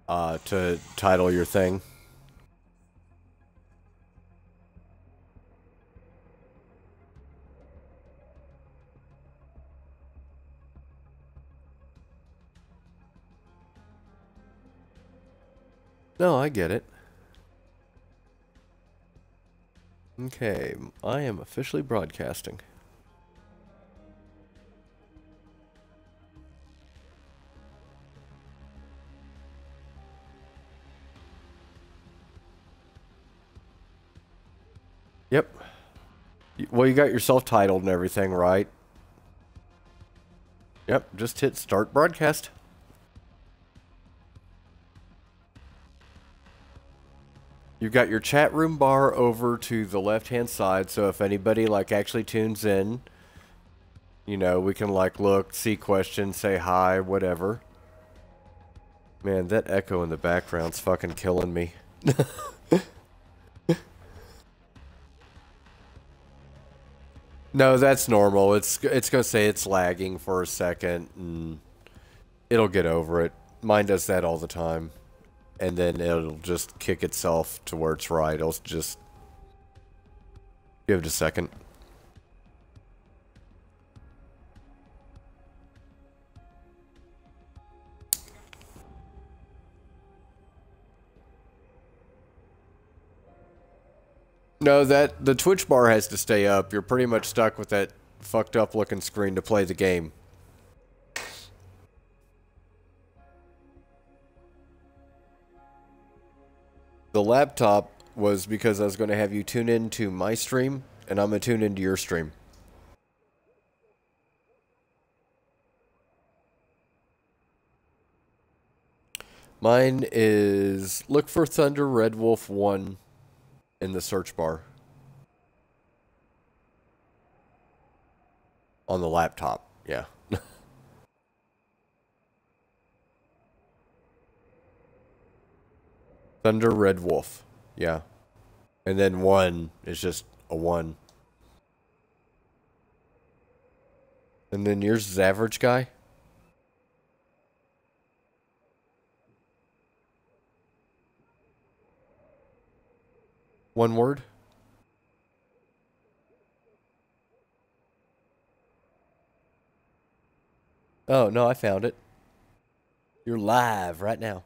to title your thing. No, I get it. Okay, I am officially broadcasting. Yep. Well, you got yourself titled and everything, right? Yep, just hit start broadcast. You've got your chat room bar over to the left-hand side, so if anybody, like, actually tunes in, you know, we can, like, look, see questions, say hi, whatever. Man, that echo in the background's fucking killing me. No, that's normal. It's gonna say it's lagging for a second, and it'll get over it. Mine does that all the time. And then it'll just kick itself to where it's right. It'll just give it a second. No, the Twitch bar has to stay up. You're pretty much stuck with that fucked up looking screen to play the game. The laptop was because I was going to have you tune into my stream, and I'm going to tune into your stream. Mine is, look for Thunder Red Wolf 1 in the search bar. On the laptop, yeah. Thunder Red Wolf, yeah. And then 1 is just a 1. And then yours is average guy? One word? Oh, no, I found it. You're live right now.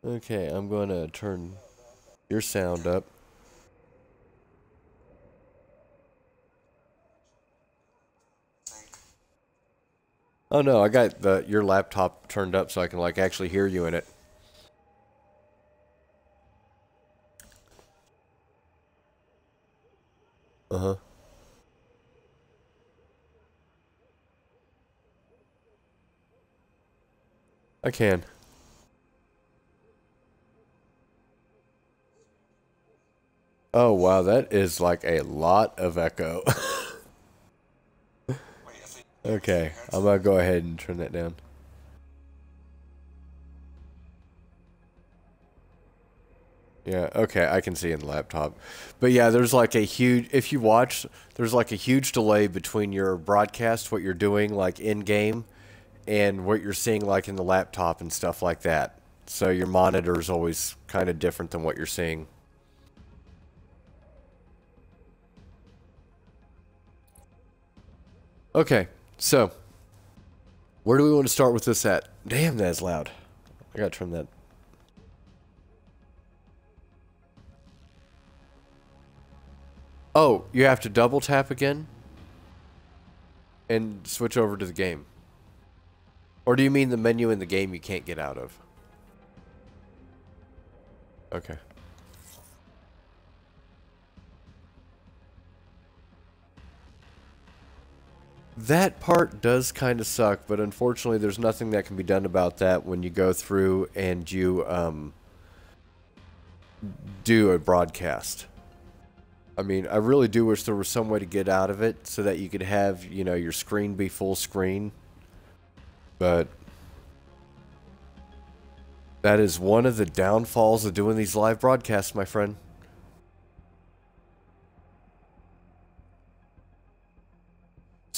Okay, I'm going to turn your sound up. Oh no, I got your laptop turned up so I can like actually hear you in it. Uh-huh. I can. Oh wow, that is like a lot of echo. Okay, I'm gonna go ahead and turn that down. Yeah, okay, I can see in the laptop. But yeah, there's like a huge, if you watch, there's like a huge delay between your broadcast, what you're doing like in-game, and what you're seeing like in the laptop and stuff like that. So your monitor is always kind of different than what you're seeing. Okay, so where do we want to start with this at? Damn, that's loud. I gotta turn that. Oh, you have to double tap again? And switch over to the game. Or do you mean the menu in the game you can't get out of? Okay. That part does kind of suck, but unfortunately there's nothing that can be done about that when you go through and you do a broadcast. I mean, I really do wish there was some way to get out of it so that you could have, you know, your screen be full screen. But that is one of the downfalls of doing these live broadcasts, my friend.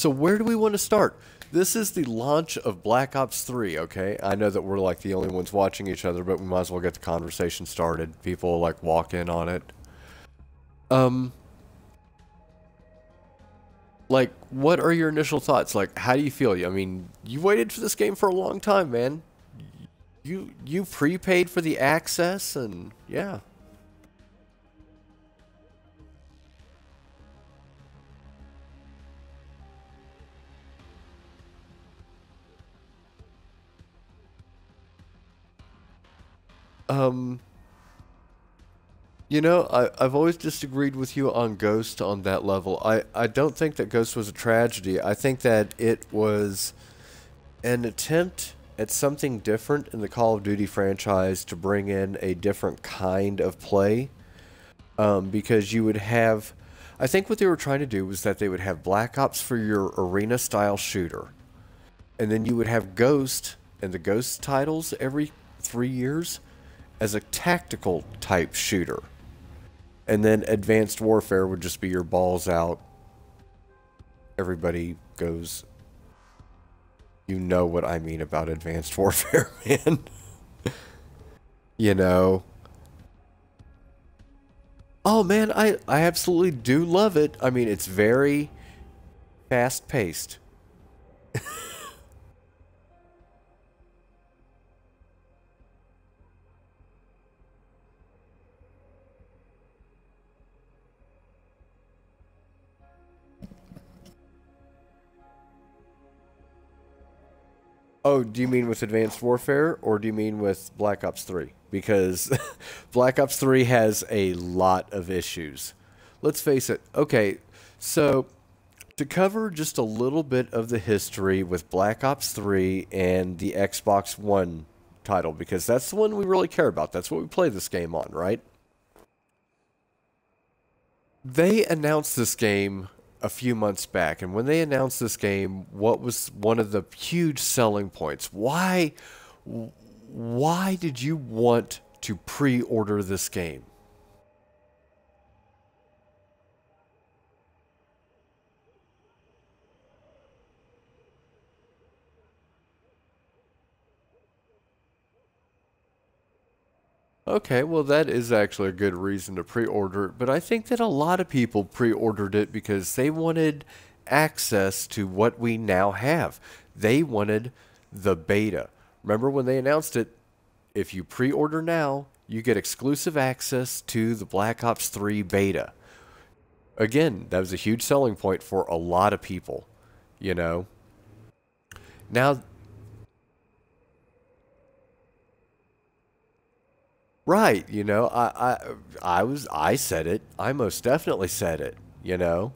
So where do we want to start? This is the launch of Black Ops 3, okay? I know that we're like the only ones watching each other, but we might as well get the conversation started. People like walk in on it. Um, like, what are your initial thoughts? Like, how do you feel? I mean, you waited for this game for a long time, man. You prepaid for the access, and yeah. Um, I've always disagreed with you on Ghost on that level. I don't think that Ghost was a tragedy. I think that it was an attempt at something different in the Call of Duty franchise to bring in a different kind of play. Because you would have, I think what they were trying to do was that they would have Black Ops for your arena style shooter. And then you would have Ghost and the Ghost titles every 3 years as a tactical type shooter. And then Advanced Warfare would just be your balls out. Everybody goes, you know what I mean about Advanced Warfare, man. You know. Oh man, I absolutely do love it. I mean, it's very fast paced. Oh, do you mean with Advanced Warfare, or do you mean with Black Ops 3? Because Black Ops 3 has a lot of issues. Let's face it. Okay, so to cover just a little bit of the history with Black Ops 3 and the Xbox One title, because that's the one we really care about. That's what we play this game on, right? They announced this game a few months back, and when they announced this game, what was one of the huge selling points? Why did you want to pre-order this game? Okay, well that is actually a good reason to pre-order it, but I think that a lot of people pre-ordered it because they wanted access to what we now have. They wanted the beta. Remember when they announced it, if you pre-order now, you get exclusive access to the Black Ops 3 beta. Again, that was a huge selling point for a lot of people, you know. Now, right, I said it. I most definitely said it, you know.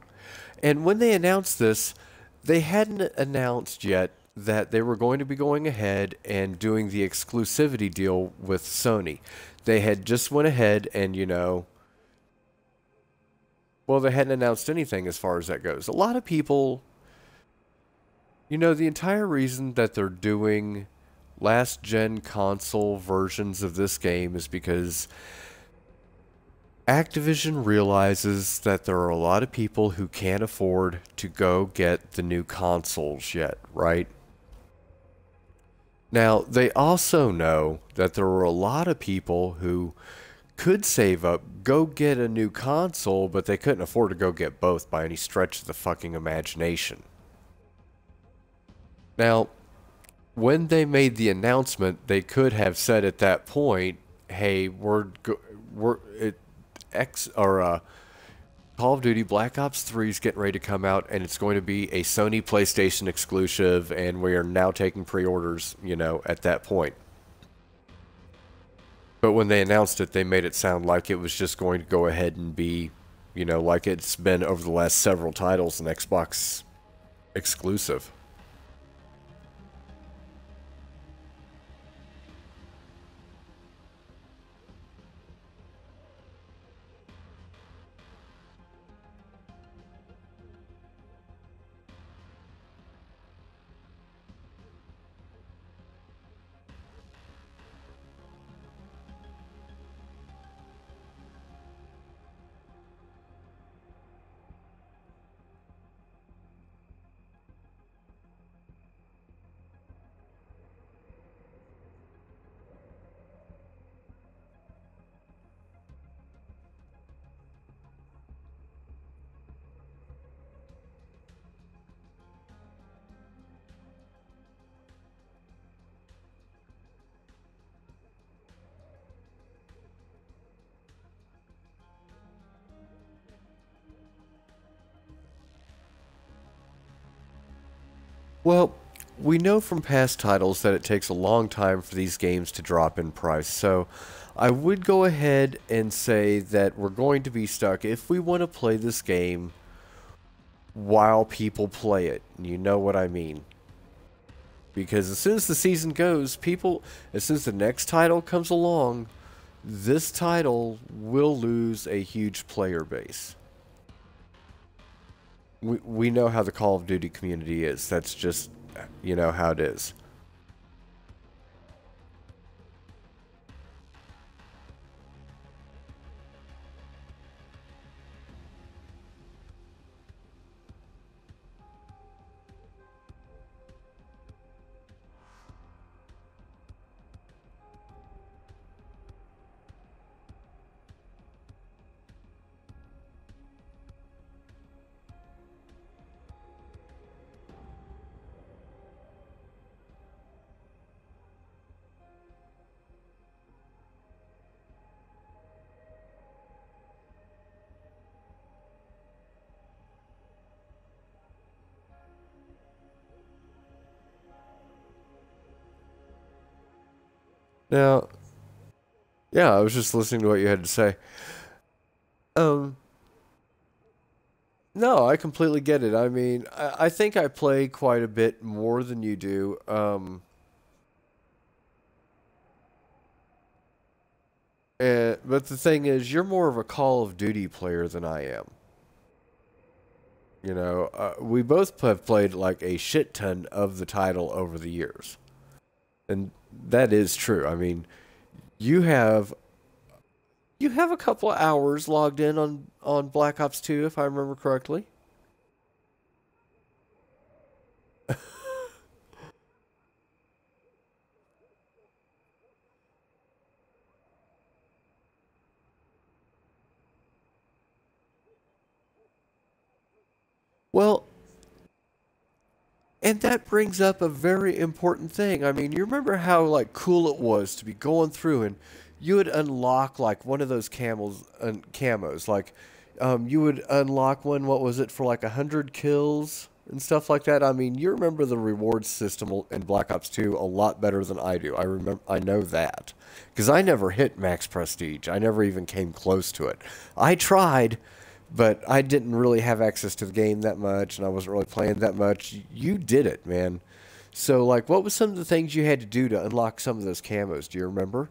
And when they announced this, they hadn't announced yet that they were going to be going ahead and doing the exclusivity deal with Sony. They had just went ahead and, well, they hadn't announced anything as far as that goes. A lot of people, the entire reason that they're doing last gen console versions of this game is because Activision realizes that there are a lot of people who can't afford to go get the new consoles yet, right? Now, they also know that there are a lot of people who could save up, go get a new console, but they couldn't afford to go get both by any stretch of the fucking imagination. Now, when they made the announcement, they could have said at that point, "Hey, X or Call of Duty Black Ops 3 is getting ready to come out, and it's going to be a Sony PlayStation exclusive, and we are now taking pre-orders, at that point." But when they announced it, they made it sound like it was just going to go ahead and be, like it's been over the last several titles, an Xbox exclusive. Well, we know from past titles that it takes a long time for these games to drop in price, so I would go ahead and say that we're going to be stuck if we want to play this game while people play it. You know what I mean? Because as soon as the season goes, as soon as the next title comes along, this title will lose a huge player base. We know how the Call of Duty community is. That's just, how it is. Now, yeah, I was just listening to what you had to say. Um, no, I completely get it. I mean, I think I play quite a bit more than you do. But the thing is, you're more of a Call of Duty player than I am. We both have played like a shit ton of the title over the years. And that is true. I mean, you have you have a couple of hours logged in on Black Ops 2 if I remember correctly. Well, and that brings up a very important thing. I mean, you remember how like cool it was to be going through and you would unlock like one of those camos. Like, you would unlock one. What was it for like 100 kills and stuff like that? I mean, you remember the reward system in Black Ops 2 a lot better than I do. I know that because I never hit max prestige. I never even came close to it. I tried, but I didn't really have access to the game that much, and I wasn't really playing that much. You did it, man. So, like, what was some of the things you had to do to unlock some of those camos? Do you remember?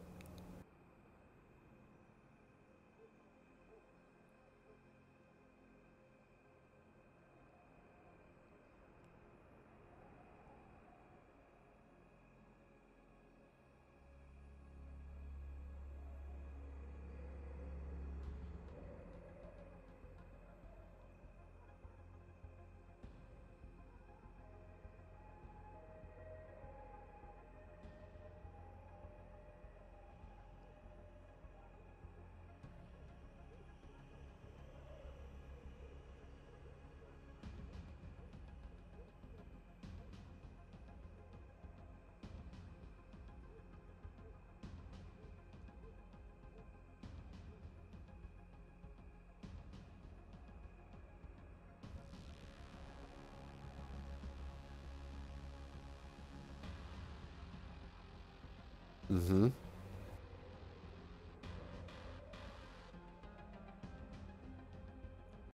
Mm-hmm.